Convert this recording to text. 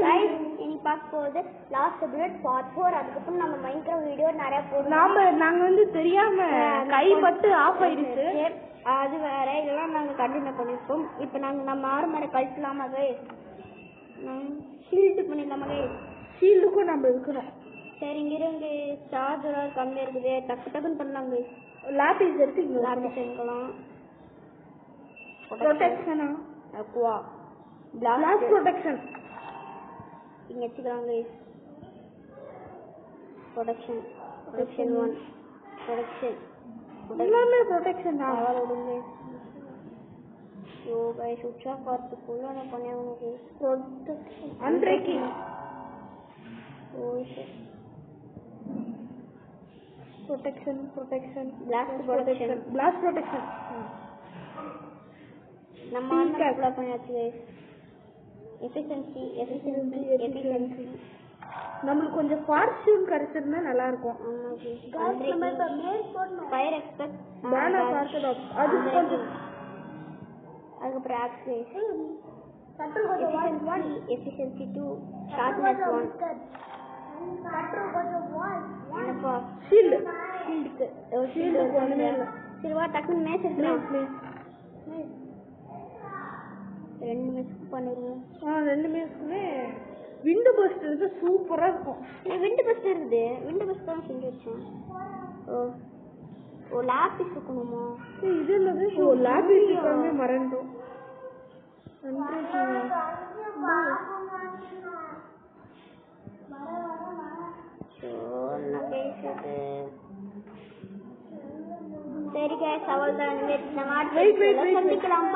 Guys இனி பார்க்க போகுது லாஸ்ட் புல்லட் பார்ட் 4. அதுக்கப்புறம் நம்ம மைன்கிராஃப்ட் வீடியோ நிறைய போடுறோம். நாங்க வந்து தெரியாம கைப்பட்டு ஆஃப் ஆயிடுச்சு. அது வேற, இதெல்லாம் நாங்க கண்டினியூ பண்ணிருப்போம். இப்போ நாங்க நம்ம ஆர்மரை கழிக்கலாமா கைஸ்? ஷீல்டு பண்ணிடலாமா கைஸ்? ஷீல்டுக்கும் நம்ம இருக்கணும். சரி, இங்க இருந்து சார்ஜர் கம்மியா இருக்குது, டக்கு டக்குன்னு பண்ணலாம் கைஸ். லாபிஸ் எடுத்து லாபிஸ் எடுக்கலாம். ப்ரொடெக்ஷனா அக்வா பிளாஸ்ட் ப்ரொடெக்ஷன் இங்க வச்சுக்கலாம் கைஸ். ப்ரொடெக்ஷன் 1 ப்ரொடெக்ஷன் எல்லாமே ப்ரொடெக்ஷன் தான். பவர் விடுங்க. யோ கைஸ் உச்சா பார்த்துக்குள்ள நான் பண்ணியாகணும் guys. Protection unbreaking. Oh shit. Protection blast protection நம்ம ஆர்மர் அப்ளை பண்ணியாச்சு கைஸ். எஃபிஷியன்சி நம்மளுக்கு கொஞ்சம் ஃபார்ச்சூன் கிடைச்சிருந்தா நல்லா இருக்கும். ஃபயர் எக்ஸ்பெக்ட் அது கொஞ்சம் அதுக்கப்புறம் ஆக்ஸ் கைஸ். எஃபிஷியன்சி 2 ஷார்ப்னஸ் 1 என்னப்பா ஷீல்டுக்கு ஒண்ணுமே இல்லை. சரி வா டக்குன்னு மேட்ச் எடுக்கலாம். 2 மேட்ச் பண்ணிடுவோம். 2 மேட்ச்க்குமே விண்டு பஸ்ட் இருக்கு, சூப்பரா இருக்கும். விண்டு பஸ்ட் இருக்குது, விண்டு பஸ்ட் தான் செஞ்சு வச்சேன். ஓ லாபிஸ் இருக்கணுமா? இது என்னது? ஓ லாபிஸ் இருக்காமே மறந்தோம். சரி கைஸ், அவ்வளோதான். நம்ம அடுத்த சந்திக்கலாம்.